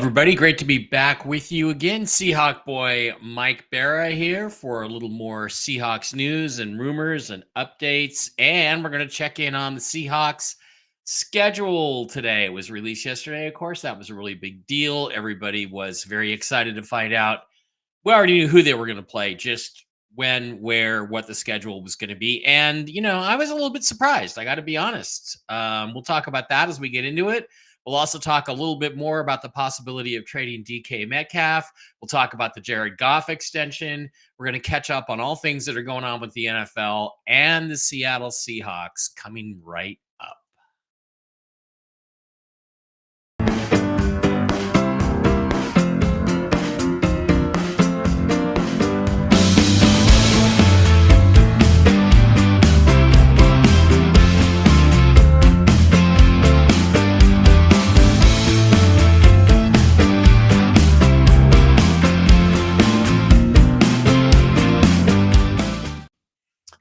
everybody. Great to be back with you again. Seahawk boy Mike Barra here for a little more Seahawks news and rumors and updates. And we're going to check in on the Seahawks schedule today. It was released yesterday, of course. That was a really big deal. Everybody was very excited to find out. We already knew who they were going to play, just when, where, what the schedule was going to be. And, I was a little bit surprised. I got to be honest. We'll talk about that as we get into it. We'll also talk a little bit more about the possibility of trading DK Metcalf. We'll talk about the Jared Goff extension. We're going to catch up on all things that are going on with the NFL and the Seattle Seahawks coming right up.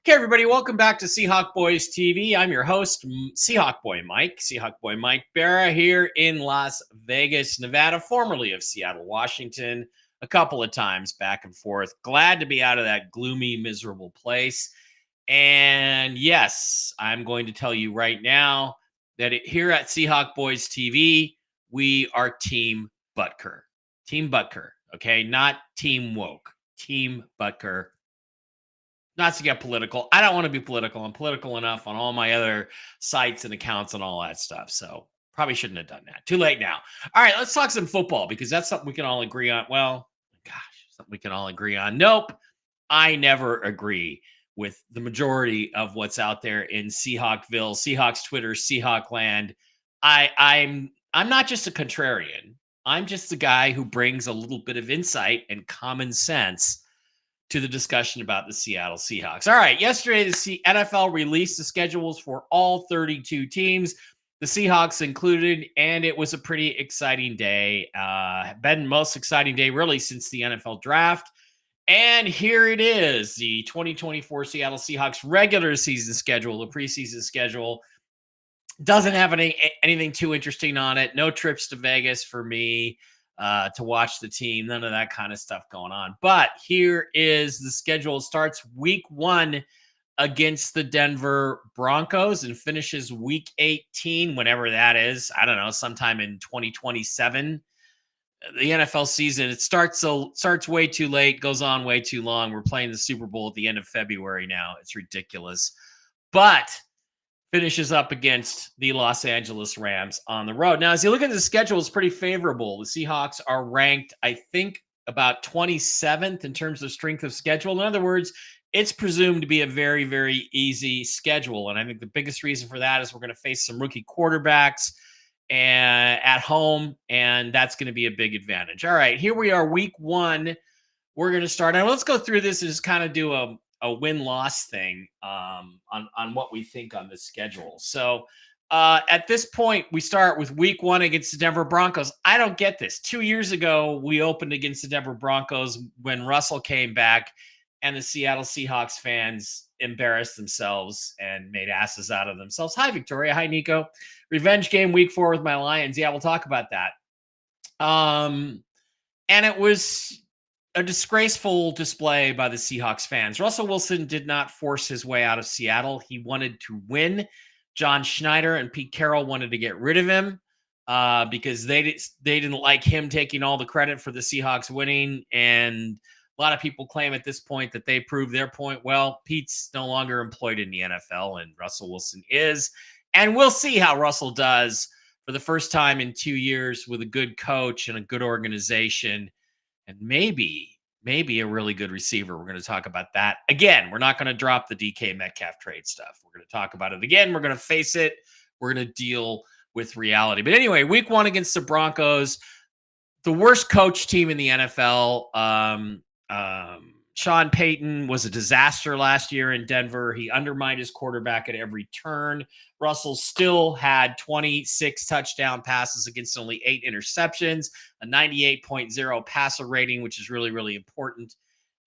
Okay, everybody, welcome back to Seahawk Boys TV. I'm your host, Seahawk Boy Mike Barra here in Las Vegas, Nevada, formerly of Seattle, Washington, a couple of times back and forth. Glad to be out of that gloomy, miserable place. And yes, I'm going to tell you right now that here at Seahawk Boys TV, we are Team Butker. Team Butker, okay? Not Team Woke. Team Butker. Not to get political. I don't want to be political. I'm political enough on all my other sites and accounts and all that stuff. So probably shouldn't have done that. Too late now. All right, let's talk some football because that's something we can all agree on. Well, gosh, something we can all agree on. Nope. I never agree with the majority of what's out there in Seahawkville, Seahawks Twitter, Seahawk land. I'm not just a contrarian. I'm just the guy who brings a little bit of insight and common sense to the discussion about the Seattle Seahawks. All right, yesterday the NFL released the schedules for all 32 teams, the Seahawks included, and it was a pretty exciting day. Been most exciting day really since the NFL draft. And here it is, the 2024 Seattle Seahawks regular season schedule, the preseason schedule. Doesn't have anything too interesting on it. No trips to Vegas for me to watch the team. None of that kind of stuff going on. But here is the schedule. It starts week 1 against the Denver Broncos and finishes week 18, whenever that is. I don't know, sometime in 2027. The NFL season, it starts way too late, goes on way too long. We're playing the Super Bowl at the end of February now. It's ridiculous. But finishes up against the Los Angeles Rams on the road. Now, as you look at the schedule, it's pretty favorable. The Seahawks are ranked, I think, about 27th in terms of strength of schedule. In other words, it's presumed to be a very, very easy schedule. And I think the biggest reason for that is we're going to face some rookie quarterbacks at home, and that's going to be a big advantage. All right, here we are, week 1. We're going to start. Now, let's go through this and just kind of do a win-loss thing on what we think on this schedule. So at this point, we start with week 1 against the Denver Broncos. I don't get this. 2 years ago, we opened against the Denver Broncos when Russell came back, and the Seattle Seahawks fans embarrassed themselves and made asses out of themselves. Hi, Victoria. Hi, Nico. Revenge game week 4 with my Lions. Yeah, we'll talk about that. And it was a disgraceful display by the Seahawks fans. Russell Wilson did not force his way out of Seattle. He wanted to win. John Schneider and Pete Carroll wanted to get rid of him because they didn't like him taking all the credit for the Seahawks winning. And a lot of people claim at this point that they proved their point. Well, Pete's no longer employed in the NFL, and Russell Wilson is. And we'll see how Russell does for the first time in 2 years with a good coach and a good organization. And maybe a really good receiver. We're going to talk about that. Again, we're not going to drop the DK Metcalf trade stuff. We're going to talk about it again. We're going to face it. We're going to deal with reality. But anyway, week 1 against the Broncos, the worst coach team in the NFL. Sean Payton was a disaster last year in Denver. He undermined his quarterback at every turn. Russell still had 26 touchdown passes against only 8 interceptions, a 98.0 passer rating, which is really, really important.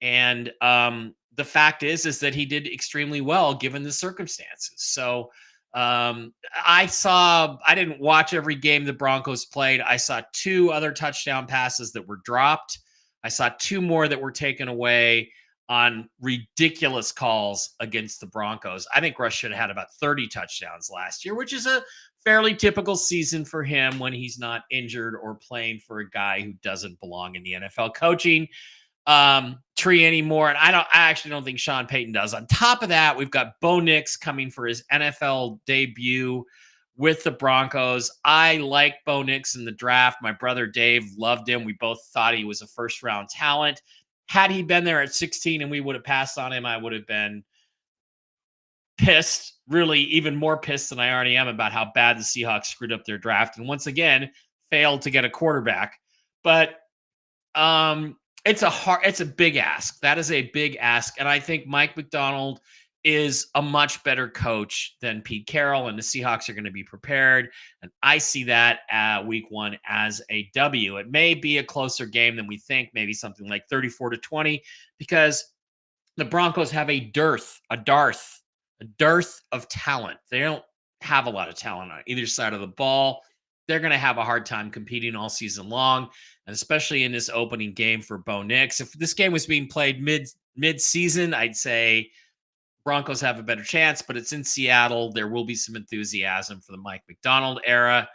And the fact is that he did extremely well given the circumstances. So I didn't watch every game the Broncos played. I saw 2 other touchdown passes that were dropped. I saw 2 more that were taken away on ridiculous calls against the Broncos. I think Russ should have had about 30 touchdowns last year, which is a fairly typical season for him when he's not injured or playing for a guy who doesn't belong in the NFL coaching tree anymore. And I actually don't think Sean Payton does. On top of that, we've got Bo Nix coming for his NFL debut with the Broncos. I like Bo Nix in the draft. My brother Dave loved him. We both thought he was a first round talent. Had he been there at 16 and we would have passed on him, I would have been pissed, really even more pissed than I already am about how bad the Seahawks screwed up their draft and once again failed to get a quarterback. But it's a big ask. That is a big ask. And I think Mike Macdonald is a much better coach than Pete Carroll, and the Seahawks are going to be prepared. And I see that week 1 as a W. It may be a closer game than we think, maybe something like 34-20, because the Broncos have a dearth of talent. They don't have a lot of talent on either side of the ball. They're going to have a hard time competing all season long, and especially in this opening game for Bo Nix. If this game was being played mid-season, I'd say Broncos have a better chance, but it's in Seattle. There will be some enthusiasm for the Mike Macdonald era.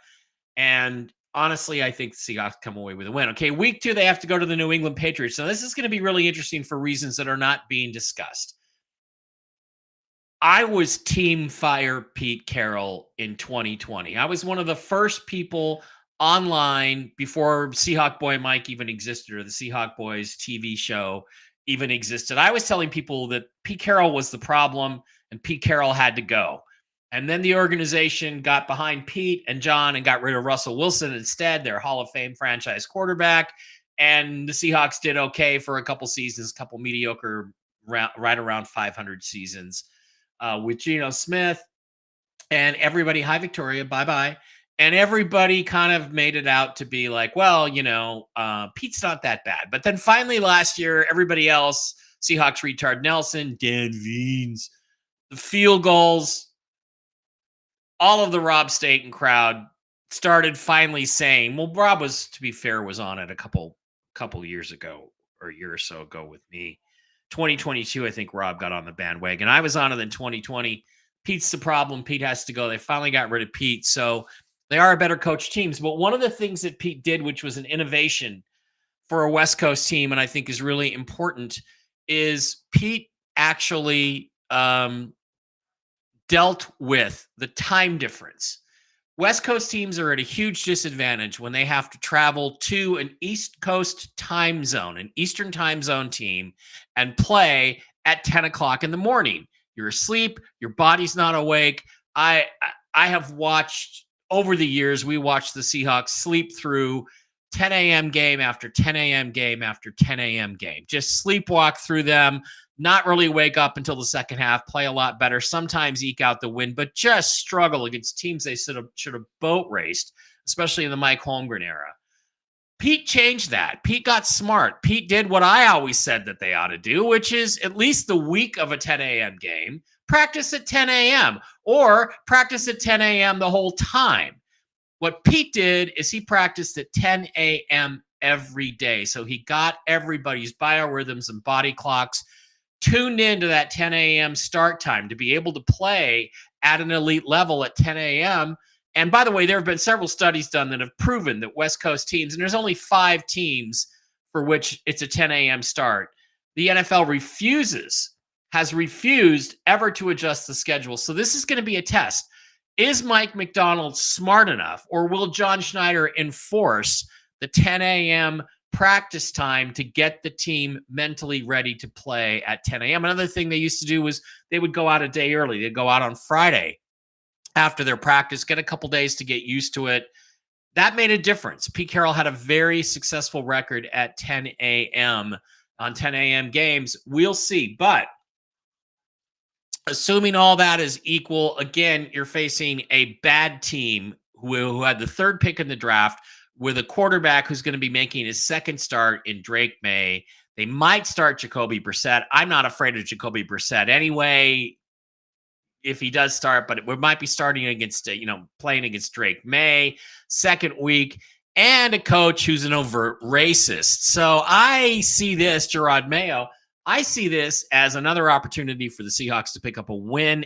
And honestly, I think the Seahawks come away with a win. Okay, week 2, they have to go to the New England Patriots. Now, this is going to be really interesting for reasons that are not being discussed. I was team fire Pete Carroll in 2020. I was one of the first people online before Seahawk Boy Mike even existed or the Seahawk Boys TV show even existed. I was telling people that Pete Carroll was the problem and Pete Carroll had to go. And then the organization got behind Pete and John and got rid of Russell Wilson instead, their Hall of Fame franchise quarterback. And the Seahawks did okay for a couple seasons, a couple mediocre, right around 500 seasons with Geno Smith. And everybody, hi, Victoria, bye-bye. And everybody kind of made it out to be like, well, Pete's not that bad. But then finally last year, everybody else, Seahawks retard Nelson, Dan Veens, the field goals, all of the Rob Staten crowd started finally saying, well, Rob was, to be fair, was on it a couple years ago or a year or so ago with me. 2022, I think Rob got on the bandwagon. I was on it in 2020. Pete's the problem. Pete has to go. They finally got rid of Pete. So they are a better coach teams. But one of the things that Pete did, which was an innovation for a West Coast team, and I think is really important, is Pete actually dealt with the time difference. West Coast teams are at a huge disadvantage when they have to travel to an East Coast time zone, an Eastern time zone team, and play at 10 o'clock in the morning. You're asleep. Your body's not awake. I have watched over the years, we watched the Seahawks sleep through 10 a.m. game after 10 a.m. game after 10 a.m. game. Just sleepwalk through them, not really wake up until the second half, play a lot better, sometimes eke out the win, but just struggle against teams they should have boat raced, especially in the Mike Holmgren era. Pete changed that. Pete got smart. Pete did what I always said that they ought to do, which is at least the week of a 10 a.m. game, practice at 10 a.m. or practice at 10 a.m. the whole time. What Pete did is he practiced at 10 a.m. every day. So he got everybody's biorhythms and body clocks tuned into that 10 a.m. start time to be able to play at an elite level at 10 a.m. And by the way, there have been several studies done that have proven that West Coast teams, and there's only 5 teams for which it's a 10 a.m. start, the NFL has refused ever to adjust the schedule. So this is going to be a test. Is Mike Macdonald smart enough, or will John Schneider enforce the 10 a.m. practice time to get the team mentally ready to play at 10 a.m.? Another thing they used to do was they would go out a day early. They'd go out on Friday after their practice, get a couple days to get used to it. That made a difference. Pete Carroll had a very successful record at 10 a.m. on 10 a.m. games. We'll see. But assuming all that is equal, again, you're facing a bad team who had the 3rd pick in the draft with a quarterback who's going to be making his 2nd start in Drake May. They might start Jacoby Brissett. I'm not afraid of Jacoby Brissett anyway. if he does start, but we might be starting against, playing against Drake May, second week, and a coach who's an overt racist. So I see this, Gerard Mayo, I see this as another opportunity for the Seahawks to pick up a win.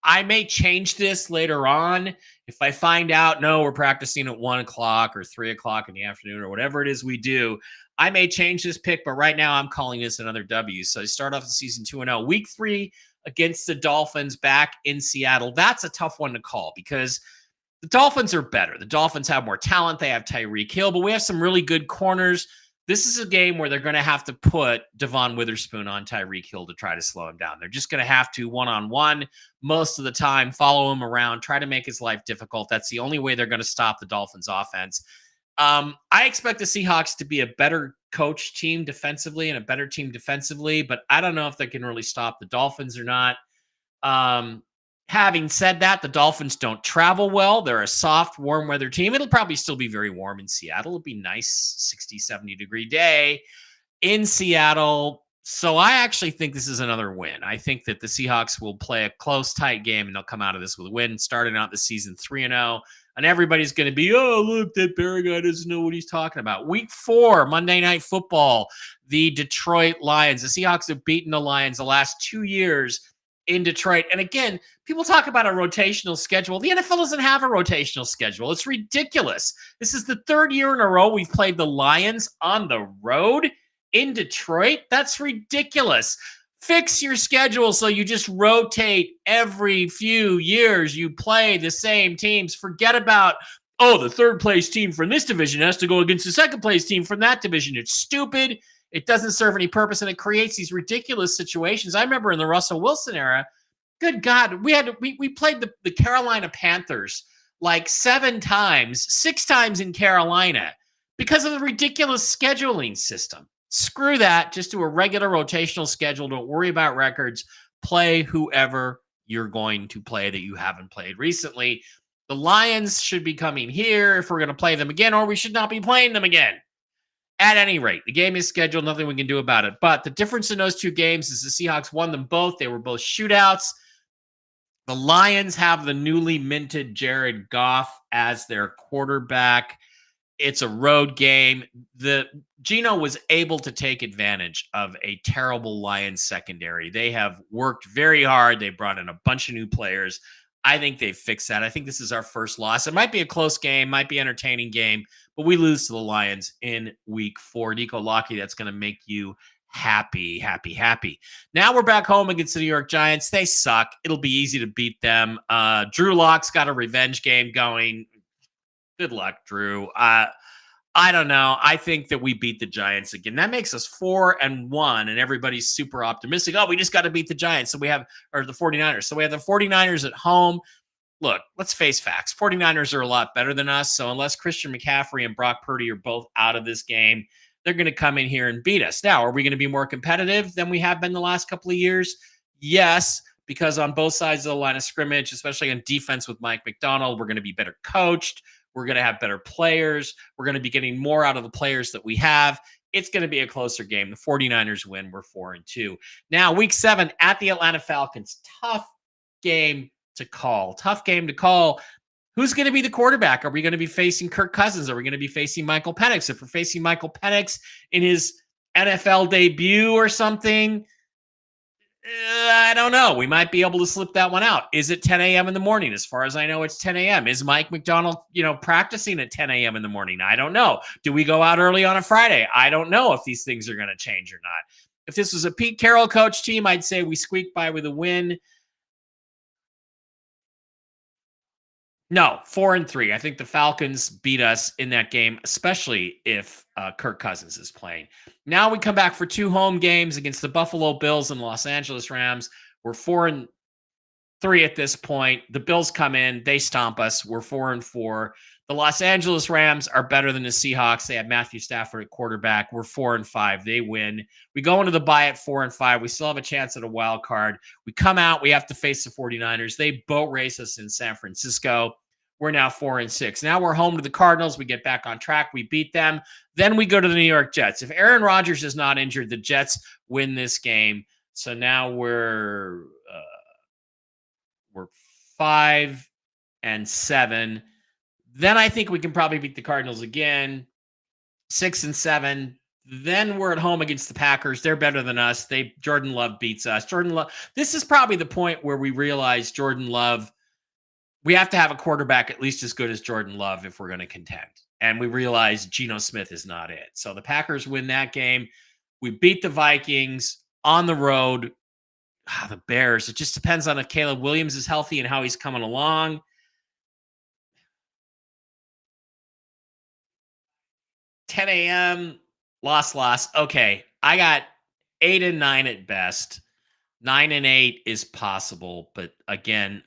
I may change this later on if I find out, no, we're practicing at 1 o'clock or 3 o'clock in the afternoon or whatever it is we do. I may change this pick, but right now I'm calling this another W. So I start off the season 2-0. Week 3 against the Dolphins back in Seattle. That's a tough one to call because the Dolphins are better. The Dolphins have more talent. They have Tyreek Hill, but we have some really good corners. This is a game where they're going to have to put Devon Witherspoon on Tyreek Hill to try to slow him down. They're just going to have to one-on-one most of the time, follow him around, try to make his life difficult. That's the only way they're going to stop the Dolphins offense. I expect the Seahawks to be a better coach team defensively and a better team defensively, but I don't know if they can really stop the Dolphins or not. Having said that, the Dolphins don't travel well. They're a soft, warm weather team. It'll probably still be very warm in Seattle. It'll be nice 60, 70 degree day in Seattle. So I actually think this is another win. I think that the Seahawks will play a close, tight game, and they'll come out of this with a win, starting out the season 3-0. And everybody's going to be, oh, look, that Barry guy doesn't know what he's talking about. Week 4, Monday Night Football, the Detroit Lions. The Seahawks have beaten the Lions the last 2 years in Detroit. And again, people talk about a rotational schedule. The NFL doesn't have a rotational schedule. It's ridiculous. This is the 3rd year in a row we've played the Lions on the road in Detroit. That's ridiculous. Fix your schedule so you just rotate every few years. You play the same teams. Forget about, oh, the 3rd place team from this division has to go against the 2nd place team from that division. It's stupid. It doesn't serve any purpose, and it creates these ridiculous situations. I remember in the Russell Wilson era, good God, we played the Carolina Panthers like 7 times, 6 times in Carolina because of the ridiculous scheduling system. Screw that. Just do a regular rotational schedule. Don't worry about records. Play whoever you're going to play that you haven't played recently. The Lions should be coming here if we're going to play them again, or we should not be playing them again. At any rate, the game is scheduled. Nothing we can do about it. But the difference in those 2 games is the Seahawks won them both. They were both shootouts. The Lions have the newly minted Jared Goff as their quarterback. It's a road game. Gino was able to take advantage of a terrible Lions secondary. They have worked very hard. They brought in a bunch of new players. I think they've fixed that. I think this is our first loss. It might be a close game, might be an entertaining game, but we lose to the Lions in week 4. Nico Lockey, that's going to make you happy, happy, happy. Now we're back home against the New York Giants. They suck. It'll be easy to beat them. Drew Lock's got a revenge game going. Good luck, Drew. I don't know. I think that we beat the Giants again. That makes us 4-1, and everybody's super optimistic. Oh, we just got to beat the Giants. So we have, or the 49ers. So we have the 49ers at home. Look, let's face facts. 49ers are a lot better than us. So unless Christian McCaffrey and Brock Purdy are both out of this game, they're going to come in here and beat us. Now, are we going to be more competitive than we have been the last couple of years? Yes, because on both sides of the line of scrimmage, especially on defense with Mike Macdonald, we're going to be better coached. We're going to have better players. We're going to be getting more out of the players that we have. It's going to be a closer game. The 49ers win. We're 4-2. Now, week 7 at the Atlanta Falcons. Tough game to call. Tough game to call. Who's going to be the quarterback? Are we going to be facing Kirk Cousins? Are we going to be facing Michael Penix? If we're facing Michael Penix in his NFL debut or something, I don't know. We might be able to slip that one out. Is it 10 a.m. in the morning? As far as I know, it's 10 a.m. Is Mike Macdonald, practicing at 10 a.m. in the morning? I don't know. Do we go out early on a Friday? I don't know if these things are going to change or not. If this was a Pete Carroll coach team, I'd say we squeak by with a win. No, 4-3. I think the Falcons beat us in that game, especially if Kirk Cousins is playing. Now we come back for 2 home games against the Buffalo Bills and Los Angeles Rams. We're 4-3 at this point. The Bills come in, they stomp us. We're 4-4. The Los Angeles Rams are better than the Seahawks. They have Matthew Stafford at quarterback. We're 4-5. They win. We go into the bye at 4-5. We still have a chance at a wild card. We come out. We have to face the 49ers. They boat race us in San Francisco. We're now 4-6. Now we're home to the Cardinals. We get back on track. We beat them. Then we go to the New York Jets. If Aaron Rodgers is not injured, the Jets win this game. So now we're we're 5-7. Then I think we can probably beat the Cardinals again. 6-7. Then we're at home against the Packers. They're better than us. Jordan Love beats us. Jordan Love. This is probably the point where we realize Jordan Love. We have to have a quarterback at least as good as Jordan Love if we're going to contend. And we realize Geno Smith is not it. So the Packers win that game. We beat the Vikings on the road. The Bears. It just depends on if Caleb Williams is healthy and how he's coming along. 10 a.m. Loss. Okay. I got 8-9 at best. 9-8 is possible. But again,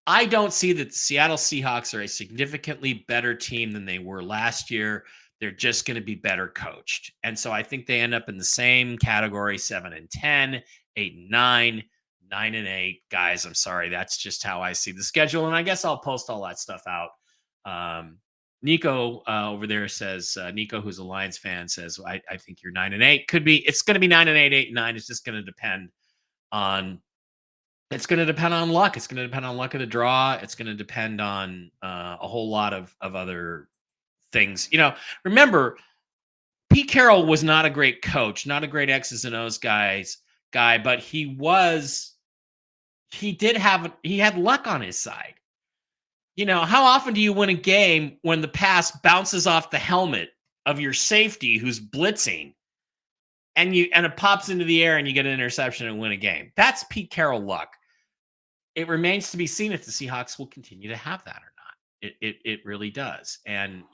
I don't see that the Seattle Seahawks are a significantly better team than they were last year. They're just going to be better coached. And so I think they end up in the same category, 7-10, 8-9, 9-8. Guys, I'm sorry. That's just how I see the schedule. And I guess I'll post all that stuff out. Nico over there says, Nico, who's a Lions fan, says, I think you're 9-8. Could be, it's going to be 9-8, 8-9. It's just going to depend on luck. It's going to depend on luck of the draw. It's going to depend on a whole lot of other things. Remember, Pete Carroll was not a great coach, not a great X's and O's guy, but he had luck on his side. How often do you win a game when the pass bounces off the helmet of your safety who's blitzing and it pops into the air and you get an interception and win a game? That's Pete Carroll luck. It remains to be seen if the Seahawks will continue to have that or not. It really does. And,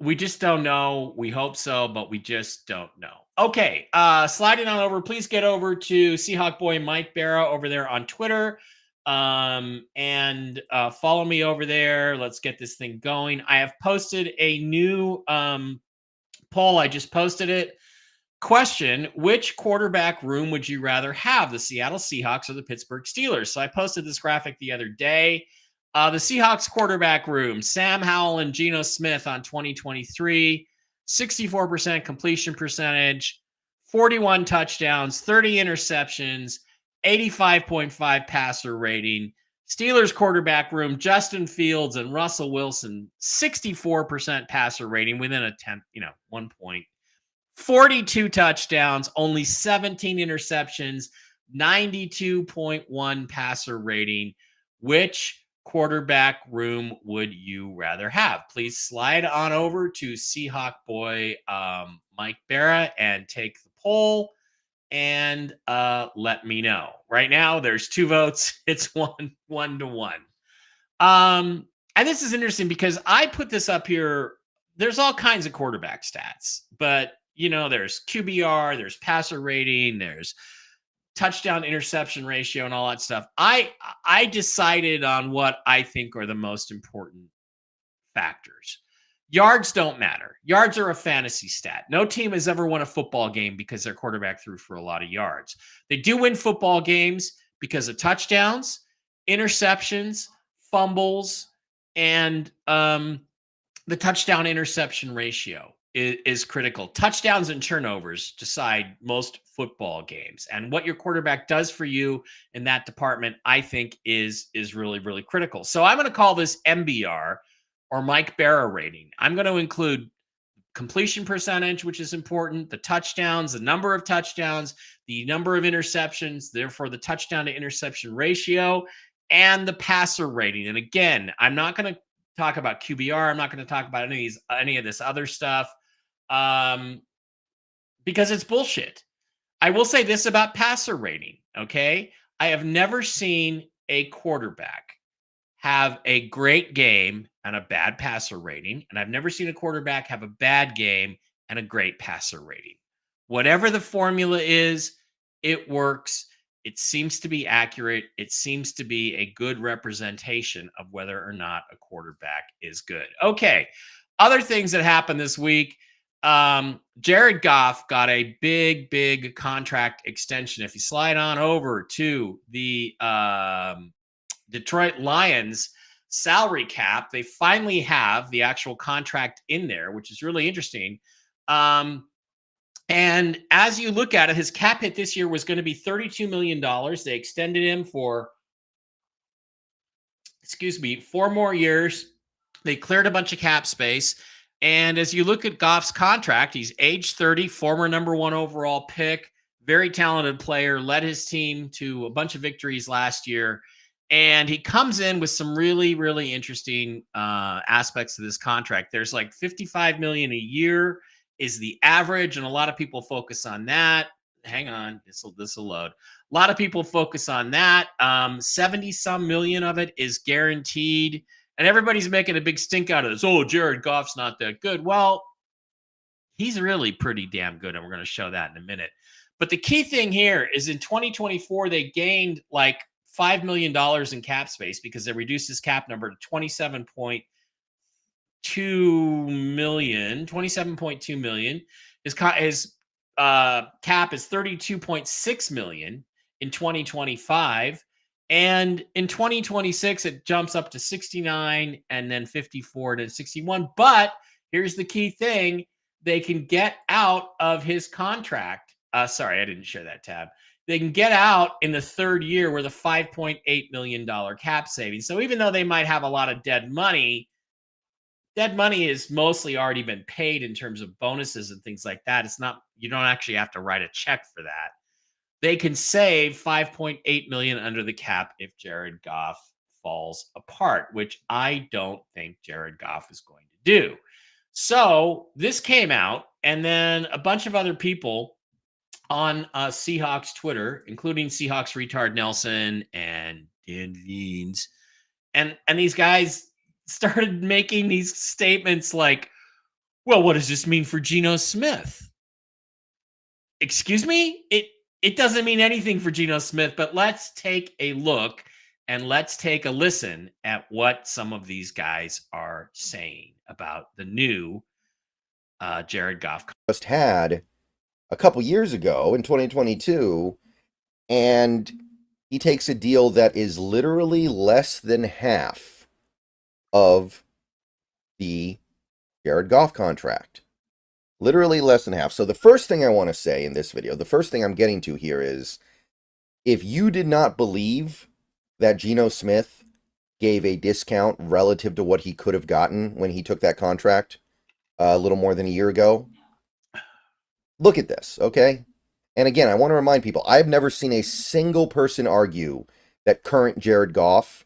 we just don't know. We hope so, but we just don't know. Okay. Sliding on over, please get over to Seahawk Boy Mike Barra over there on Twitter. And follow me over there. Let's get this thing going. I have posted a new poll. I just posted it. Question: which quarterback room would you rather have, the Seattle Seahawks or the Pittsburgh Steelers? So I posted this graphic the other day. The Seahawks quarterback room: Sam Howell and Geno Smith on 2023, 64% completion percentage, 41 touchdowns, 30 interceptions, 85.5 passer rating. Steelers quarterback room: Justin Fields and Russell Wilson, 64% passer rating within a 1 point. 42 touchdowns, only 17 interceptions, 92.1 passer rating. Which quarterback room would you rather have? Please slide on over to Seahawk Boy Mike Barra and take the poll and let me know. Right now, there's 2 votes. It's 1-1. And this is interesting because I put this up here. There's all kinds of quarterback stats, but there's QBR, there's passer rating, there's touchdown interception ratio and all that stuff. I decided on what I think are the most important factors. Yards don't matter. Yards are a fantasy stat. No team has ever won a football game because their quarterback threw for a lot of yards. They do win football games because of touchdowns, interceptions, fumbles, and the touchdown interception ratio is critical. Touchdowns and turnovers decide most football games. And what your quarterback does for you in that department, I think, is really, really critical. So I'm going to call this MBR, or Mike Barra rating. I'm going to include completion percentage, which is important, the touchdowns, the number of touchdowns, the number of interceptions, therefore the touchdown to interception ratio, and the passer rating. And again, I'm not going to talk about QBR. I'm not going to talk about any of this other stuff because it's bullshit. I will say this about passer rating, okay? I have never seen a quarterback have a great game and a bad passer rating, and I've never seen a quarterback have a bad game and a great passer rating. Whatever the formula is, it works. It seems to be accurate. It seems to be a good representation of whether or not a quarterback is good. Okay, other things that happened this week. Jared Goff got a big contract extension. If you slide on over to the Detroit Lions salary cap, they finally have the actual contract in there, which is really interesting. And And as you look at it, his cap hit this year was going to be $32 million. They extended him for, 4 more years. They cleared a bunch of cap space. And as you look at Goff's contract, he's age 30, former number 1 overall pick, very talented player, led his team to a bunch of victories last year. And he comes in with some really, really interesting aspects of this contract. There's like $55 million a year is the average, and a lot of people focus on that. Hang on, this will load. A lot of people focus on that. 70 some million of it is guaranteed, and everybody's making a big stink out of this. Oh, Jared Goff's not that good. Well, he's really pretty damn good, and we're going to show that in a minute. But the key thing here is in 2024, they gained like $5 million in cap space because they reduced his cap number to 27.2 million. 27.2 million. His cap is 32.6 million in 2025. And in 2026, it jumps up to 69 and then 54 to 61. But here's the key thing. They can get out of his contract. Sorry, I didn't share that tab. They can get out in the third year with a $5.8 million cap savings. So even though they might have a lot of dead money has mostly already been paid in terms of bonuses and things like that. It's not, you don't actually have to write a check for that. They can save $5.8 million under the cap if Jared Goff falls apart, which I don't think Jared Goff is going to do. So this came out, and then a bunch of other people on Seahawks Twitter, including Seahawks Retard Nelson and Dan Veens, and these guys started making these statements like, well, what does this mean for Geno Smith? Excuse me? It doesn't mean anything for Geno Smith, but let's take a look and let's take a listen at what some of these guys are saying about the new Jared Goff. Just had a couple years ago in 2022, and he takes a deal that is literally less than half of the Jared Goff contract. Literally less than half. So the first thing I want to say in this video, the first thing I'm getting to here is, if you did not believe that Geno Smith gave a discount relative to what he could have gotten when he took that contract a little more than a year ago, look at this, okay? And again, I want to remind people, I've never seen a single person argue that current Jared Goff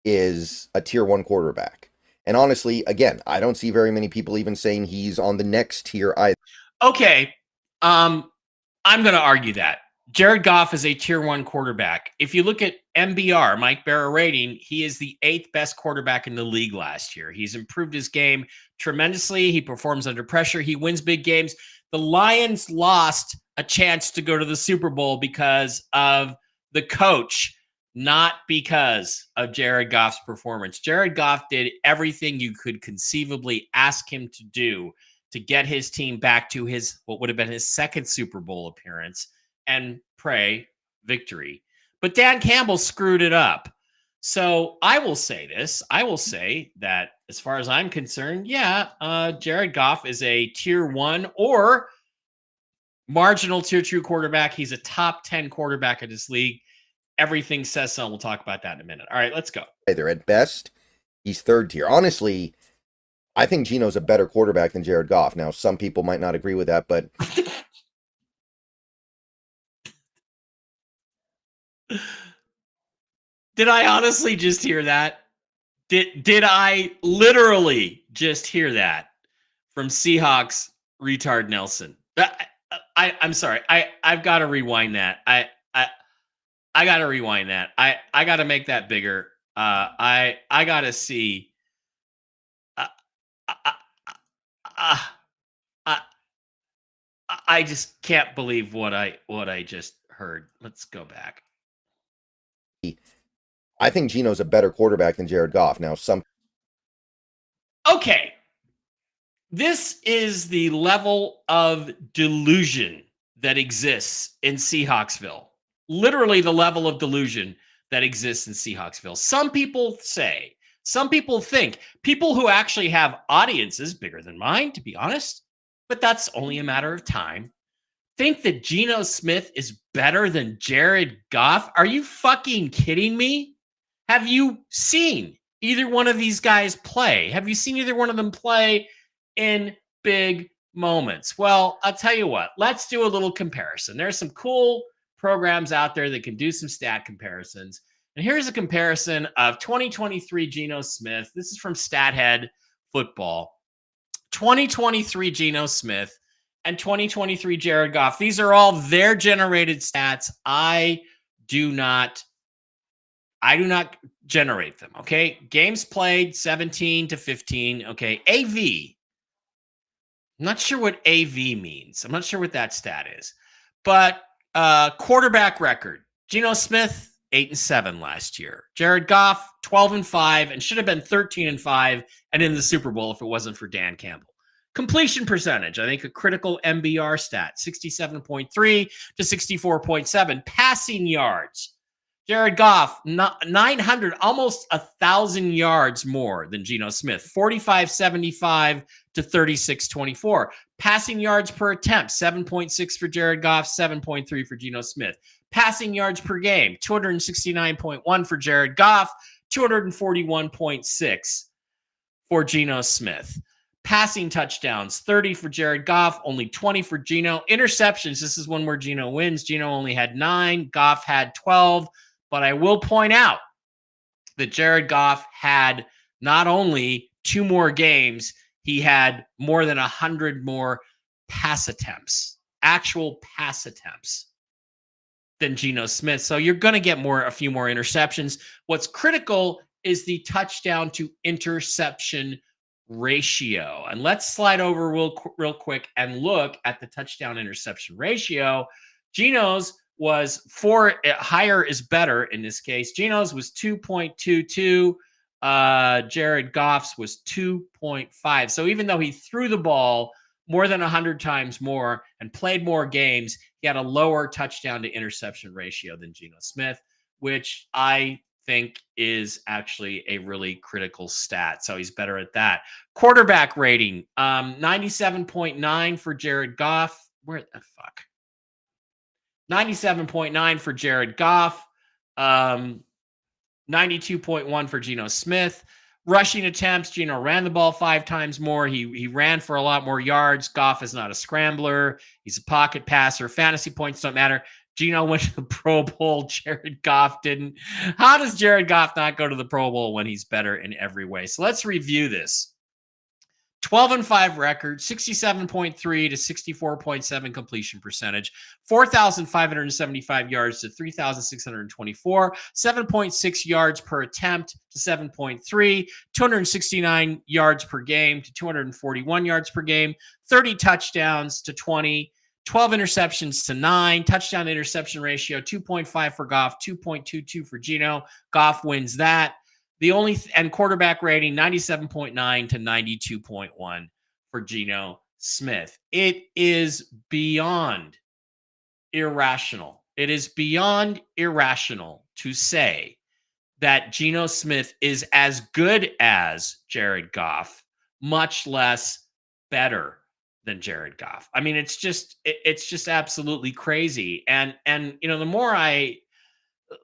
is a tier 1 quarterback. And honestly, again, I don't see very many people even saying he's on the next tier either. Okay, I'm going to argue that. Jared Goff is a tier 1 quarterback. If you look at MBR, Mike Barra rating, he is the 8th best quarterback in the league last year. He's improved his game tremendously. He performs under pressure. He wins big games. The Lions lost a chance to go to the Super Bowl because of the coach, not because of Jared Goff's performance. Jared Goff did everything you could conceivably ask him to do to get his team back to his, what would have been his second Super Bowl appearance, and pray victory. But Dan Campbell screwed it up. So I will say this. I will say that as far as I'm concerned, Jared Goff is a tier 1 or marginal tier 2 quarterback. He's a top 10 quarterback in this league. Everything says so. We'll talk about that in a minute. All right, let's go. Either at best, he's third tier. Honestly, I think Geno's a better quarterback than Jared Goff. Now, some people might not agree with that, but did I honestly just hear that? Did I literally just hear that from Seahawks Retard Nelson? I'm sorry. I've got to rewind that. I got to rewind that. I got to make that bigger. I got to see. I just can't believe what I just heard. Let's go back. I think Geno's a better quarterback than Jared Goff. Now, Okay. This is the level of delusion that exists in Seahawksville. Literally the level of delusion that exists in Seahawksville. Some people think, people who actually have audiences bigger than mine, to be honest, but that's only a matter of time. think that Geno Smith is better than Jared Goff? Are you fucking kidding me? Have you seen either one of these guys play? Have you seen either one of them play in big moments? Well, I'll tell you what, let's do a little comparison. There's some cool programs out there that can do some stat comparisons. And here's a comparison of 2023 Geno Smith. This is from StatHead Football. 2023 Geno Smith and 2023 Jared Goff. These are all their generated stats. I do not generate them. Okay. Games played 17 to 15. Okay. AV. I'm not sure what AV means. I'm not sure what that stat is. But quarterback record. Geno Smith, 8-7 last year. Jared Goff, 12-5, and should have been 13-5 and in the Super Bowl if it wasn't for Dan Campbell. Completion percentage, I think a critical MBR stat, 67.3 to 64.7. Passing yards. Jared Goff, 900, almost 1,000 yards more than Geno Smith, 45.75 to 36.24. Passing yards per attempt, 7.6 for Jared Goff, 7.3 for Geno Smith. Passing yards per game, 269.1 for Jared Goff, 241.6 for Geno Smith. Passing touchdowns, 30 for Jared Goff, only 20 for Geno. Interceptions, this is one where Geno wins. Geno only had 9, Goff had 12. But I will point out that Jared Goff had not only 2 more games, he had more than 100 more pass attempts, actual pass attempts than Geno Smith. So you're going to get a few more interceptions. What's critical is the touchdown to interception ratio. And let's slide over real quick and look at the touchdown interception ratio. Geno's was 4, higher is better in this case. Geno's was 2.22. Jared Goff's was 2.5. So even though he threw the ball more than 100 times more and played more games, he had a lower touchdown to interception ratio than Geno Smith, which I think is actually a really critical stat. So he's better at that. Quarterback rating, 97.9 for Jared Goff. Where the fuck? 97.9 for Jared Goff, 92.1 for Geno Smith. Rushing attempts, Geno ran the ball 5 times more. He ran for a lot more yards. Goff is not a scrambler. He's a pocket passer. Fantasy points don't matter. Geno went to the Pro Bowl. Jared Goff didn't. How does Jared Goff not go to the Pro Bowl when he's better in every way? So let's review this. 12-5 record, 67.3 to 64.7 completion percentage, 4,575 yards to 3,624, 7.6 yards per attempt to 7.3, 269 yards per game to 241 yards per game, 30 touchdowns to 20, 12 interceptions to 9, touchdown interception ratio 2.5 for Goff, 2.22 for Geno. Goff wins that. And quarterback rating 97.9 to 92.1 for Geno Smith. It is beyond irrational. It is beyond irrational to say that Geno Smith is as good as Jared Goff, much less better than Jared Goff. I mean, it's just absolutely crazy. And the more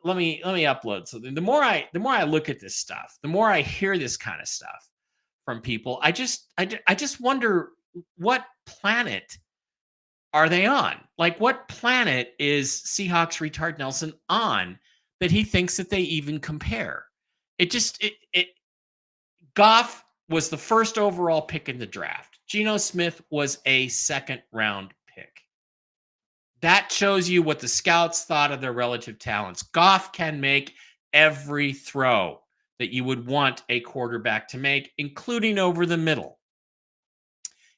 let me upload something. The more I look at this stuff, the more I hear this kind of stuff from people, I just wonder, what planet are they on? Like, what planet is Seahawks retard Nelson on that he thinks that they even compare? Goff was the first overall pick in the draft. Geno Smith was a 2nd round pick. That shows you what the scouts thought of their relative talents. Goff can make every throw that you would want a quarterback to make, including over the middle.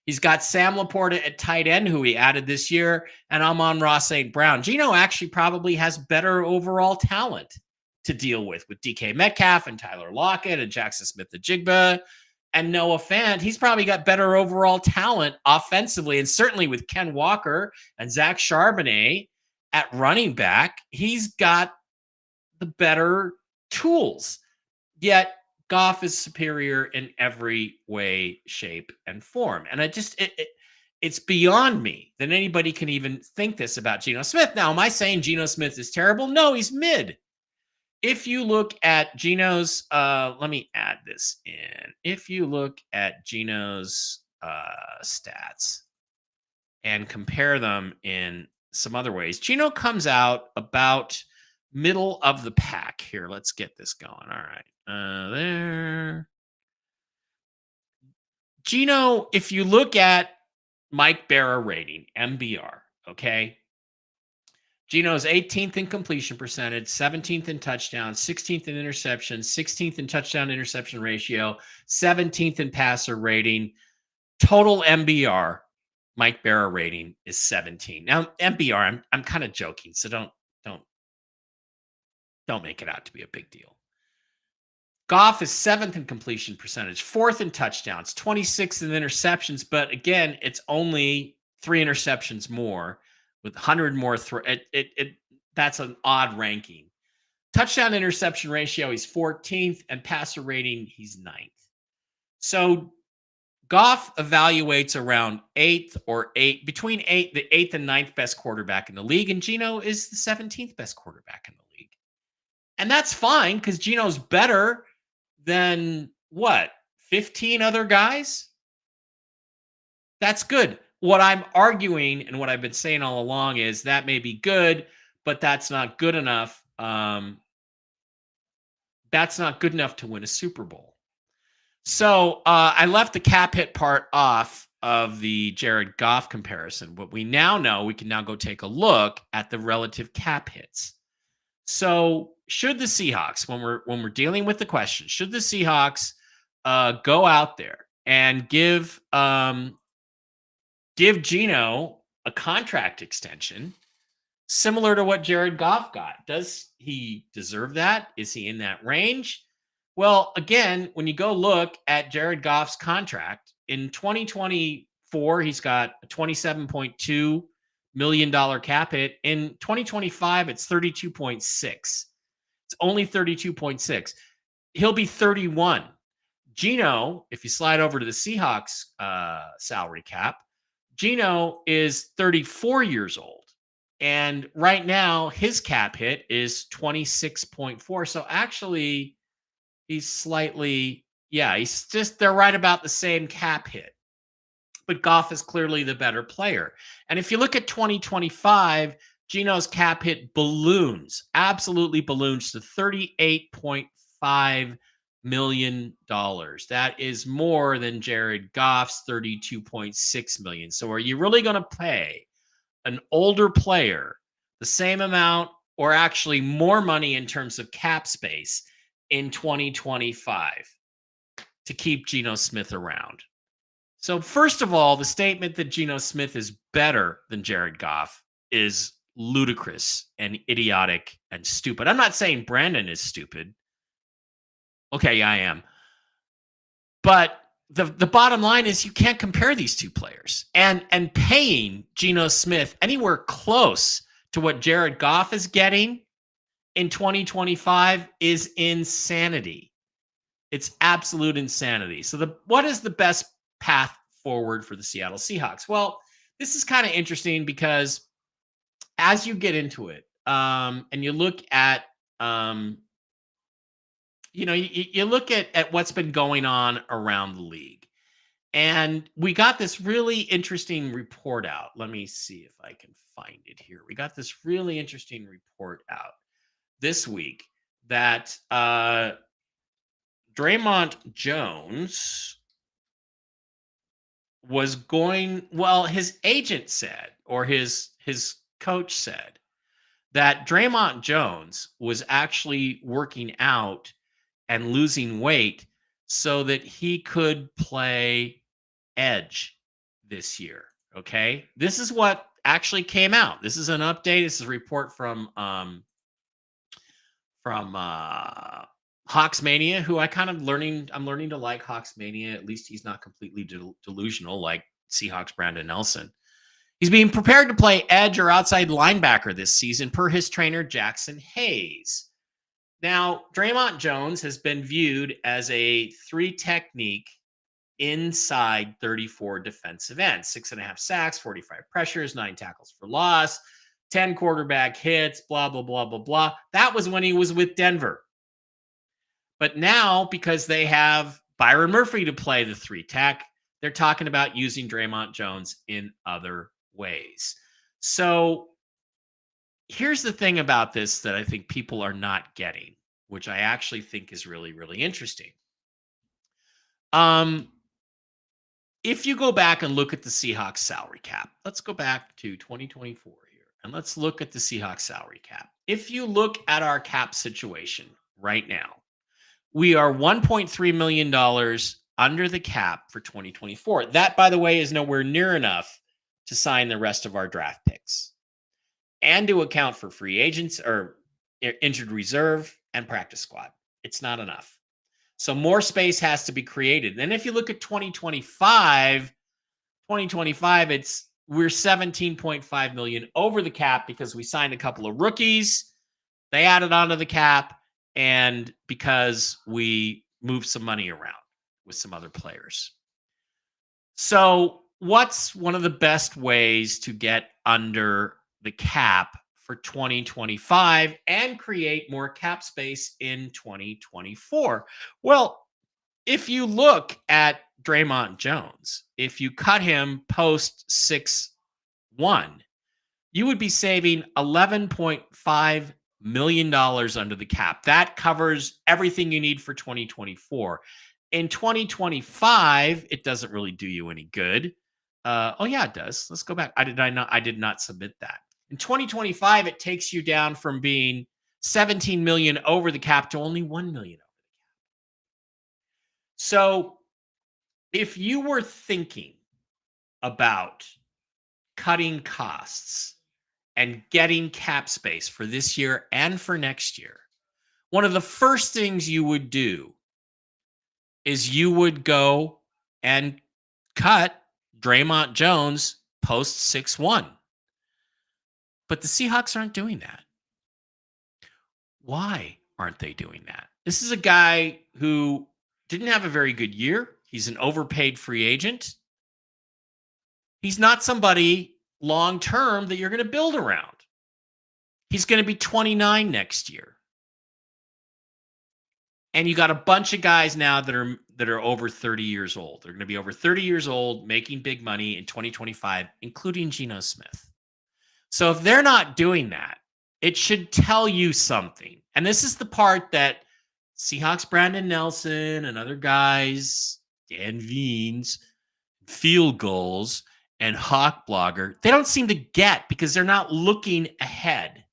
He's got Sam Laporta at tight end, who he added this year, and Amon-Ra St. Brown. Geno actually probably has better overall talent to deal with DK Metcalf and Tyler Lockett and Jackson Smith-Njigba and Noah Fant. He's probably got better overall talent offensively, and certainly with Ken Walker and Zach Charbonnet at running back, he's got the better tools. Yet Goff is superior in every way, shape, and form. And it's beyond me that anybody can even think this about Geno Smith. Now, am I saying Geno Smith is terrible? No, he's mid. If you look at Geno's, let me add this in. If you look at Geno's stats and compare them in some other ways, Geno comes out about middle of the pack here. Let's get this going. All right. There. Geno, if you look at Mike Barra rating, MBR, okay? Geno's 18th in completion percentage, 17th in touchdowns, 16th in interceptions, 16th in touchdown interception ratio, 17th in passer rating. Total MBR, Mike Barra rating is 17. Now, MBR, I'm kind of joking, so don't make it out to be a big deal. Goff is 7th in completion percentage, 4th in touchdowns, 26th in interceptions, but again, it's only 3 interceptions more with 100 more that's an odd ranking. Touchdown interception ratio, he's 14th, and passer rating, he's 9th. So Goff evaluates around 8th or 8, between 8, the 8th and 9th best quarterback in the league, and Geno is the 17th best quarterback in the league. And that's fine because Geno's better than what, 15 other guys? That's good. What I'm arguing and what I've been saying all along is that may be good, but that's not good enough. That's not good enough to win a Super Bowl. So I left the cap hit part off of the Jared Goff comparison. What we now know, we can now go take a look at the relative cap hits. So should the Seahawks, when we're dealing with the question, should the Seahawks go out there and give Geno a contract extension similar to what Jared Goff got? Does he deserve that? Is he in that range? Well, again, when you go look at Jared Goff's contract in 2024, he's got a $27.2 million cap hit. In 2025, it's 32.6. It's only 32.6. He'll be 31. Geno, if you slide over to the Seahawks salary cap, Geno is 34 years old. And right now, his cap hit is 26.4. So actually, he's slightly, they're right about the same cap hit. But Goff is clearly the better player. And if you look at 2025, Geno's cap hit balloons, absolutely balloons to $38.5 million. That is more than Jared Goff's $32.6 million. So are you really going to pay an older player the same amount or actually more money in terms of cap space in 2025 to keep Geno Smith around? So first of all, the statement that Geno Smith is better than Jared Goff is ludicrous and idiotic and stupid. I'm not saying Brandon is stupid. Okay, yeah, I am. But the bottom line is you can't compare these two players. And paying Geno Smith anywhere close to what Jared Goff is getting in 2025 is insanity. It's absolute insanity. So what is the best path forward for the Seattle Seahawks? Well, this is kind of interesting because as you get into it, and you look at, you look at what's been going on around the league, and we got this really interesting report out. Let me see if I can find it here. We got this really interesting report out this week that Draymond Jones was his agent said, or his coach said, that Draymond Jones was actually working out and losing weight so that he could play edge this year. Okay. This is what actually came out. This is an update. This is a report from Hawksmania, who I'm learning to like Hawksmania. At least he's not completely delusional like Seahawks Brandon Nelson. He's being prepared to play edge or outside linebacker this season per his trainer, Jackson Hayes. Now, Draymond Jones has been viewed as a 3 technique inside 34 defensive ends, 6.5 sacks, 45 pressures, 9 tackles for loss, 10 quarterback hits, blah, blah, blah, blah, blah. That was when he was with Denver. But now, because they have Byron Murphy to play the 3 tech, they're talking about using Draymond Jones in other ways. So here's the thing about this that I think people are not getting, which I actually think is really, really interesting. If you go back and look at the Seahawks salary cap, let's go back to 2024 here, and let's look at the Seahawks salary cap. If you look at our cap situation right now, we are $1.3 million under the cap for 2024. That, by the way, is nowhere near enough to sign the rest of our draft picks and to account for free agents or injured reserve and practice squad. It's not enough. So more space has to be created. Then if you look at 2025, we're $17.5 million over the cap because we signed a couple of rookies. They added onto the cap, and because we moved some money around with some other players. So what's one of the best ways to get under the cap for 2025 and create more cap space in 2024? Well, if you look at Draymond Jones, if you cut him post 6-1, you would be saving $11.5 million under the cap. That covers everything you need for 2024. In 2025, it doesn't really do you any good. Oh yeah, it does. Let's go back. I did not submit that. In 2025, it takes you down from being 17 million over the cap to only 1 million over the cap. So if you were thinking about cutting costs and getting cap space for this year and for next year, one of the first things you would do is you would go and cut Draymond Jones post 6-1. But the Seahawks aren't doing that. Why aren't they doing that? This is a guy who didn't have a very good year. He's an overpaid free agent. He's not somebody long-term that you're going to build around. He's going to be 29 next year. And you got a bunch of guys now that are over 30 years old. They're going to be over 30 years old, making big money in 2025, including Geno Smith. So if they're not doing that, it should tell you something. And this is the part that Seahawks Brandon Nelson and other guys, Dan Veens, Field Goals, and Hawk Blogger, they don't seem to get because they're not looking ahead.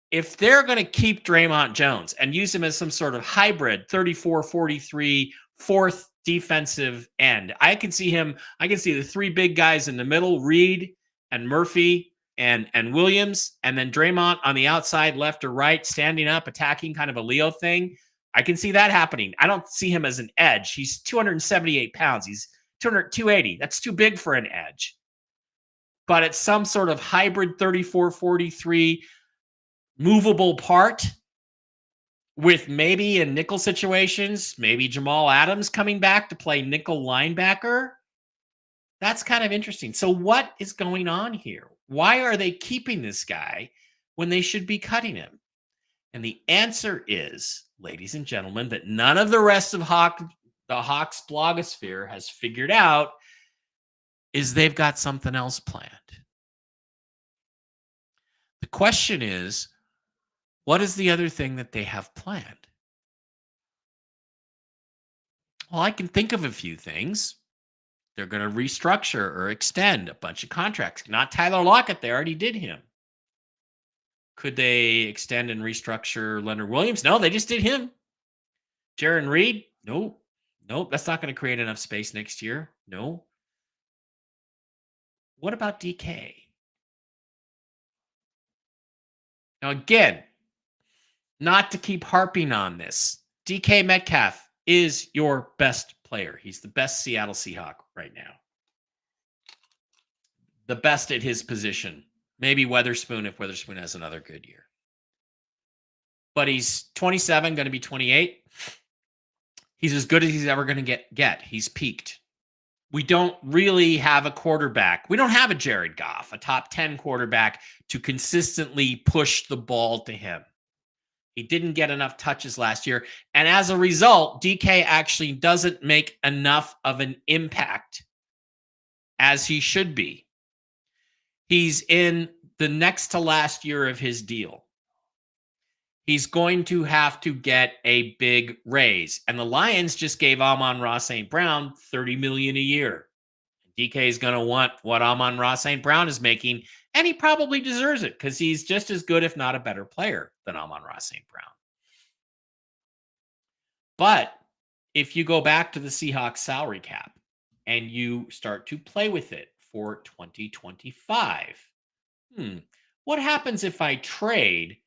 If they're going to keep Draymond Jones and use him as some sort of hybrid 34-43 fourth defensive end, I can see the 3 big guys in the middle, Reed and Murphy and Williams, and then Draymond on the outside, left or right, standing up, attacking, kind of a Leo thing. I can see that happening. I don't see him as an edge. He's 278 pounds. He's 280. That's too big for an edge. But it's some sort of hybrid 34-43 movable part with maybe in nickel situations, maybe Jamal Adams coming back to play nickel linebacker. That's kind of interesting. So what is going on here? Why are they keeping this guy when they should be cutting him? And the answer is, ladies and gentlemen, that none of the rest of the Hawks blogosphere has figured out is they've got something else planned. The question is, what is the other thing that they have planned? Well, I can think of a few things. They're going to restructure or extend a bunch of contracts. Not Tyler Lockett. They already did him. Could they extend and restructure Leonard Williams? No, they just did him. Jaron Reed? Nope. That's not going to create enough space next year. No. What about DK? Now, again, not to keep harping on this, DK Metcalf is your best player. He's the best Seattle Seahawk right now. The best at his position. Maybe Weatherspoon if Weatherspoon has another good year. But he's 27, going to be 28. He's as good as he's ever going to get. He's peaked. We don't really have a quarterback. We don't have a Jared Goff, a top 10 quarterback, to consistently push the ball to him. He didn't get enough touches last year. And as a result, DK actually doesn't make enough of an impact as he should be. He's in the next to last year of his deal. He's going to have to get a big raise. And the Lions just gave Amon-Ra St. Brown $30 million a year. DK is going to want what Amon-Ra St. Brown is making, and he probably deserves it because he's just as good, if not a better player than Amon-Ra St. Brown. But if you go back to the Seahawks salary cap and you start to play with it for 2025, what happens if I trade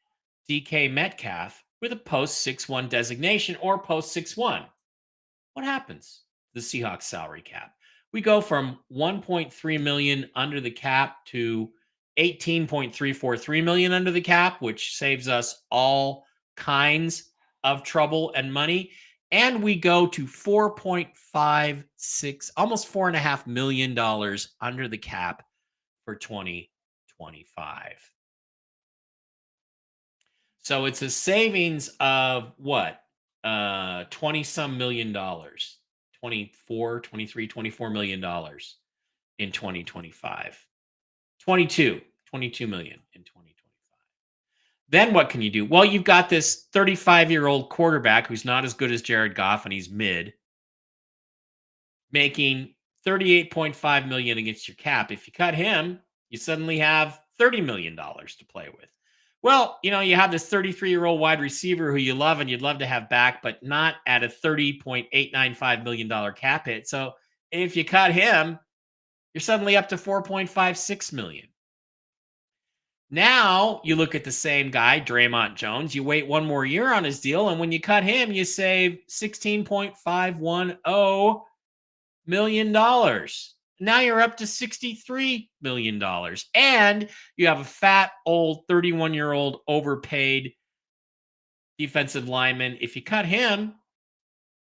DK Metcalf with a post 6-1 designation or post 6-1? What happens to the Seahawks salary cap? We go from 1.3 million under the cap to 18.343 million under the cap, which saves us all kinds of trouble and money. And we go to 4.56, almost $4.5 million under the cap for 2025. So it's a savings of what? 20 some million dollars, 24 million dollars in 2025, 22 million in 2025. Then what can you do? Well, you've got this 35-year-old quarterback who's not as good as Jared Goff, and he's mid, making 38.5 million against your cap. If you cut him, you suddenly have $30 million to play with. Well, you have this 33-year-old wide receiver who you love and you'd love to have back, but not at a $30.895 million cap hit. So if you cut him, you're suddenly up to 4.56 million. Now you look at the same guy, Draymond Jones, you wait one more year on his deal, and when you cut him, you save $16.510 million. Now you're up to $63 million. And you have a fat, old, 31-year-old overpaid defensive lineman. If you cut him,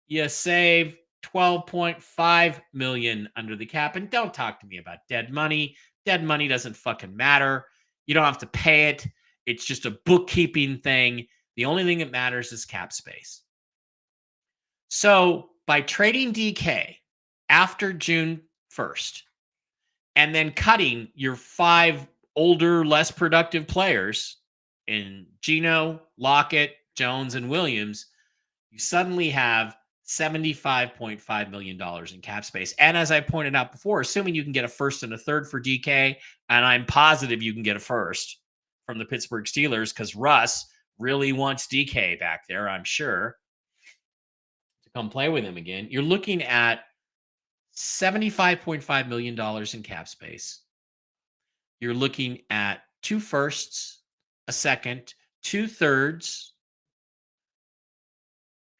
you save $12.5 million under the cap. And don't talk to me about dead money. Dead money doesn't fucking matter. You don't have to pay it. It's just a bookkeeping thing. The only thing that matters is cap space. So by trading DK after June 1st, and then cutting your 5 older, less productive players in Geno, Lockett, Jones, and Williams, you suddenly have $75.5 million in cap space. And as I pointed out before, assuming you can get a first and a third for DK, and I'm positive you can get a first from the Pittsburgh Steelers because Russ really wants DK back there, I'm sure, to come play with him again, you're looking at $75.5 million in cap space. You're looking at 2 firsts, a second, 2 thirds,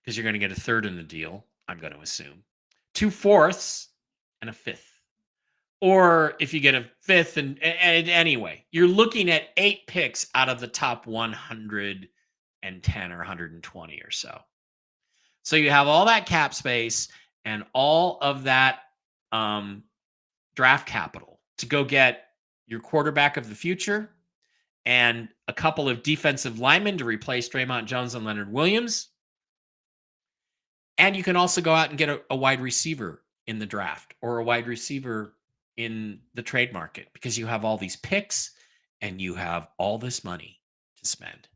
because you're going to get a third in the deal, I'm going to assume, 2 fourths, and a fifth. Or if you get a fifth, and anyway, you're looking at 8 picks out of the top 110 or 120 or so. So you have all that cap space and all of that draft capital to go get your quarterback of the future and a couple of defensive linemen to replace Draymond Jones and Leonard Williams. And you can also go out and get a wide receiver in the draft or a wide receiver in the trade market because you have all these picks and you have all this money to spend.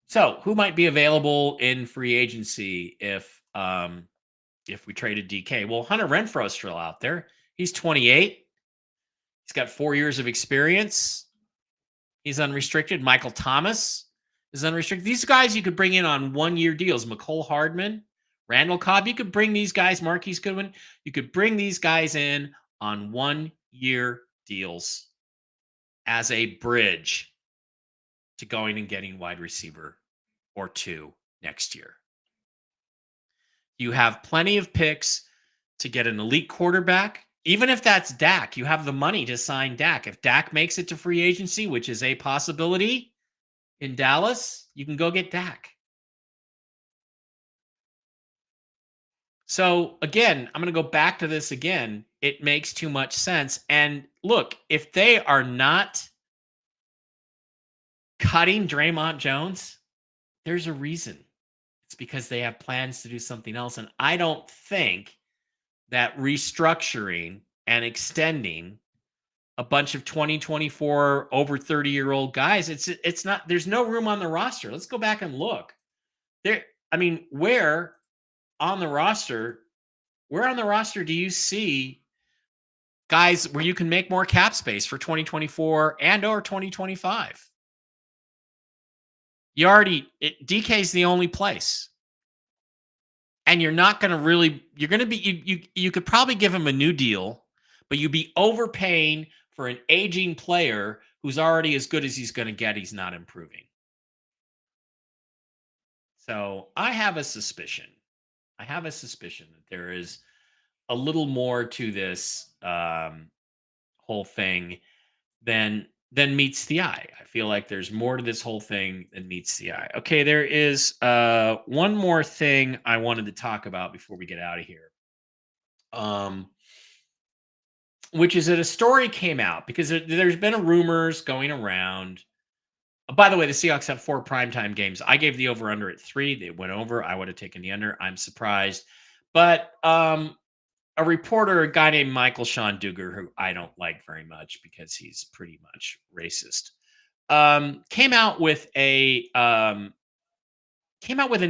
So who might be available in free agency if we traded DK? Well, Hunter Renfro's still out there. He's 28. He's got 4 years of experience. He's unrestricted. Michael Thomas is unrestricted. These guys you could bring in on 1-year deals. McCole Hardman, Randall Cobb. You could bring these guys, Marquise Goodwin. You could bring these guys in on 1-year deals as a bridge to going and getting wide receiver or 2 next year. You have plenty of picks to get an elite quarterback. Even if that's Dak, you have the money to sign Dak. If Dak makes it to free agency, which is a possibility in Dallas, you can go get Dak. So again, I'm going to go back to this again. It makes too much sense. And look, if they are not cutting Draymond Jones, there's a reason. It's because they have plans to do something else. And I don't think that restructuring and extending a bunch of 2024 over 30-year-old guys, it's not, there's no room on the roster. Let's go back and look. There, I mean, where on the roster do you see guys where you can make more cap space for 2024 and or 2025? DK is the only place. And you're not going to really, you're going to be, you could probably give him a new deal, but you'd be overpaying for an aging player who's already as good as he's going to get. He's not improving. So I have a suspicion. That there is a little more to this whole thing than meets the eye. I feel like there's more to this whole thing than meets the eye. Okay, there is one more thing I wanted to talk about before we get out of here. Which is that a story came out because there's been rumors going around. By the way, the Seahawks have 4 primetime games. I gave the over-under at 3. They went over. I would have taken the under. I'm surprised. But a reporter, a guy named Michael Sean Dugar, who I don't like very much because he's pretty much racist, came out with an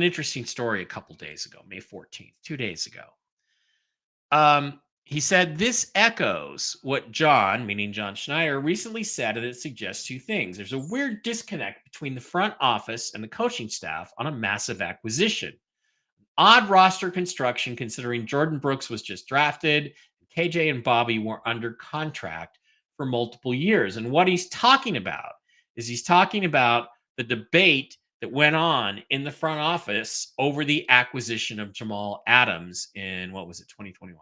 interesting story a couple days ago, May 14th, 2 days ago. He said, this echoes what John, meaning John Schneider, recently said, and it suggests 2 things. There's a weird disconnect between the front office and the coaching staff on a massive acquisition. Odd roster construction considering Jordan Brooks was just drafted, and KJ and Bobby were under contract for multiple years. And what he's talking about is the debate that went on in the front office over the acquisition of Jamal Adams in, 2021.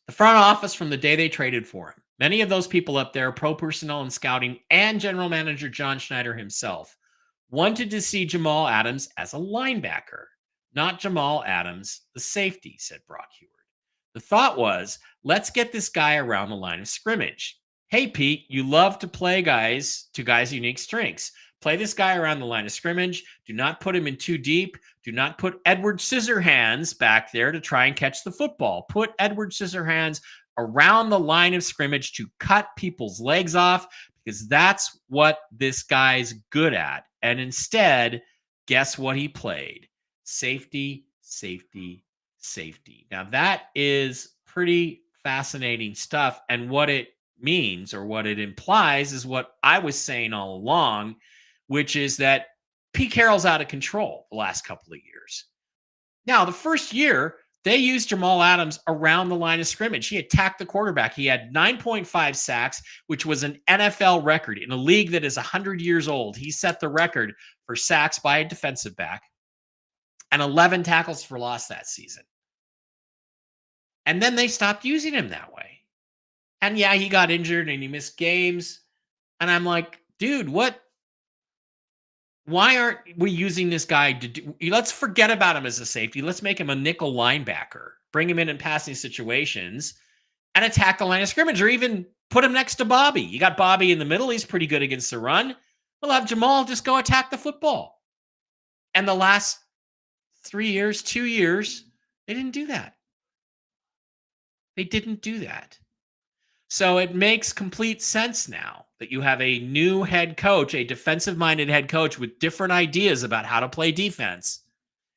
The front office from the day they traded for him. Many of those people up there, pro personnel and scouting, and general manager John Schneider himself, wanted to see Jamal Adams as a linebacker, not Jamal Adams, the safety, said Brock Heward. The thought was, let's get this guy around the line of scrimmage. Hey, Pete, you love to play guys to guys' unique strengths. Play this guy around the line of scrimmage. Do not put him in too deep. Do not put Edward Scissorhands back there to try and catch the football. Put Edward Scissorhands around the line of scrimmage to cut people's legs off because that's what this guy's good at. And instead, guess what he played? Safety, safety, safety. Now, that is pretty fascinating stuff. And what it means or what it implies is what I was saying all along, which is that Pete Carroll's out of control the last couple of years. Now, the first year, they used Jamal Adams around the line of scrimmage. He attacked the quarterback. He had 9.5 sacks, which was an NFL record in a league that is 100 years old. He set the record for sacks by a defensive back and 11 tackles for loss that season. And then they stopped using him that way. And yeah, he got injured and he missed games. And I'm like, dude, what? Why aren't we using this guy to do? Let's forget about him as a safety. Let's make him a nickel linebacker. Bring him in passing situations and attack the line of scrimmage, or even put him next to Bobby. You got Bobby in the middle. He's pretty good against the run. We'll have Jamal just go attack the football. And the last 2 years, they didn't do that. They didn't do that. So it makes complete sense now that you have a new head coach, a defensive-minded head coach with different ideas about how to play defense.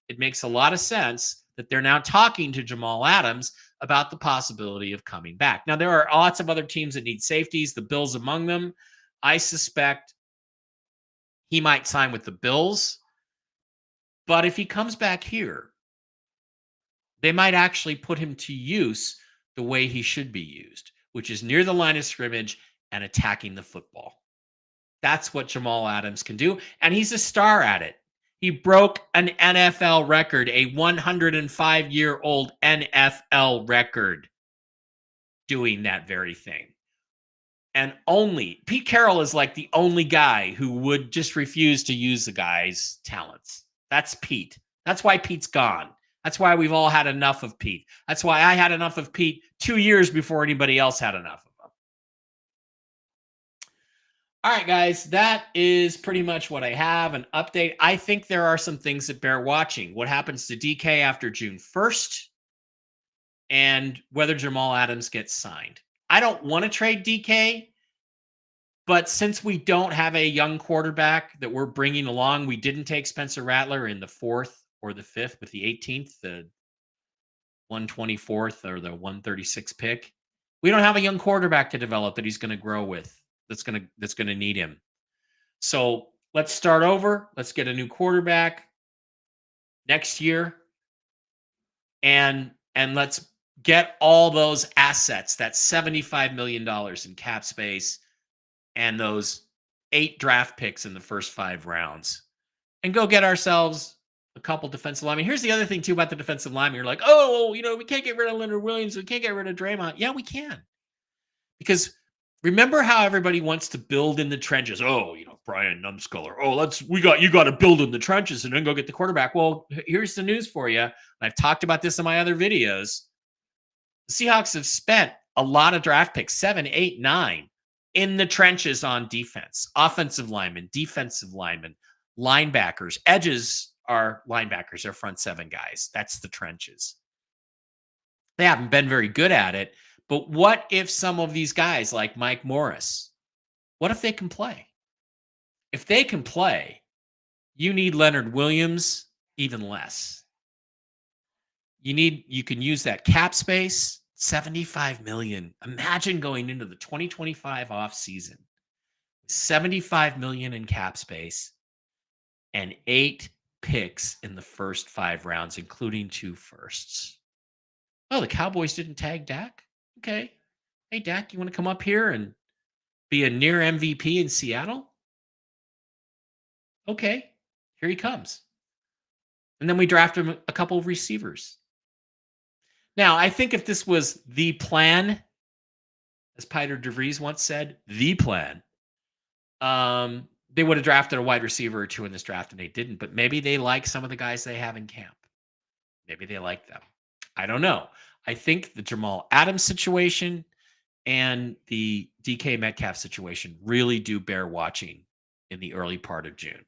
It makes a lot of sense that they're now talking to Jamal Adams about the possibility of coming back. Now, there are lots of other teams that need safeties, the Bills among them. I suspect he might sign with the Bills. But if he comes back here, they might actually put him to use the way he should be used, which is near the line of scrimmage and attacking the football. That's what Jamal Adams can do, and he's a star at it. He broke an NFL record, a 105-year-old NFL record, doing that very thing. And only Pete Carroll is like the only guy who would just refuse to use the guy's talents. That's Pete. That's why Pete's gone. That's why we've all had enough of Pete. That's why I had enough of Pete 2 years before anybody else had enough of him. All right, guys, that is pretty much what I have. An update. I think there are some things that bear watching. What happens to DK after June 1st and whether Jamal Adams gets signed. I don't want to trade DK, but since we don't have a young quarterback that we're bringing along, we didn't take Spencer Rattler in the 4th or the 5th with the 18th, the 124th or the 136th pick. We don't have a young quarterback to develop that he's going to grow with. That's going to need him. So let's start over. Let's get a new quarterback next year, and let's get all those assets. That's $75 million in cap space, and those 8 draft picks in the first 5 rounds, and go get ourselves a couple defensive linemen. Here's the other thing too about the defensive linemen. You're like, oh, we can't get rid of Leonard Williams. We can't get rid of Draymond. Yeah, we can. Because remember how everybody wants to build in the trenches. Oh, Brian Numskuller. Oh, you got to build in the trenches and then go get the quarterback. Well, here's the news for you. I've talked about this in my other videos. The Seahawks have spent a lot of draft picks, 7, 8, 9, in the trenches on defense. Offensive linemen, defensive linemen, linebackers. Edges are linebackers. They're front 7 guys. That's the trenches. They haven't been very good at it. But what if some of these guys like Mike Morris, what if they can play? If they can play, you need Leonard Williams even less. You can use that cap space, $75 million. Imagine going into the 2025 offseason, $75 million in cap space and 8 picks in the first 5 rounds, including 2 firsts. Oh, the Cowboys didn't tag Dak? Okay. Hey, Dak, you want to come up here and be a near MVP in Seattle? Okay. Here he comes. And then we draft him a couple of receivers. Now, I think if this was the plan, as Peter DeVries once said, the plan, they would have drafted a wide receiver or 2 in this draft, and they didn't. But maybe they like some of the guys they have in camp. Maybe they like them. I don't know. I think the Jamal Adams situation and the DK Metcalf situation really do bear watching in the early part of June,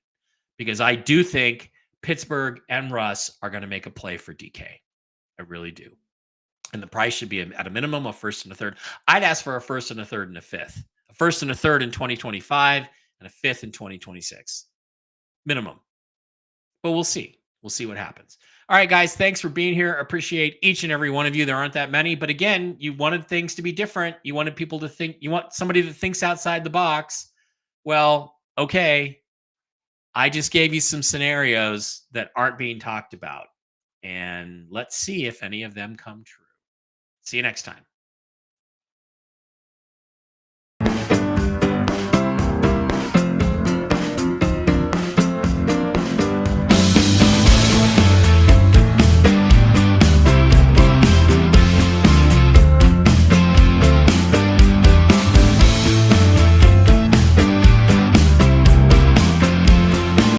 because I do think Pittsburgh and Russ are going to make a play for DK. I really do. And the price should be at a minimum a 1st and a 3rd. I'd ask for a 1st and a 3rd and a 5th. A 1st and a 3rd in 2025 and a 5th in 2026. Minimum. But we'll see. We'll see what happens. All right, guys, thanks for being here. Appreciate each and every one of you. There aren't that many, but again, you wanted things to be different. You wanted people to think, you want somebody that thinks outside the box. Well, okay. I just gave you some scenarios that aren't being talked about, and let's see if any of them come true. See you next time.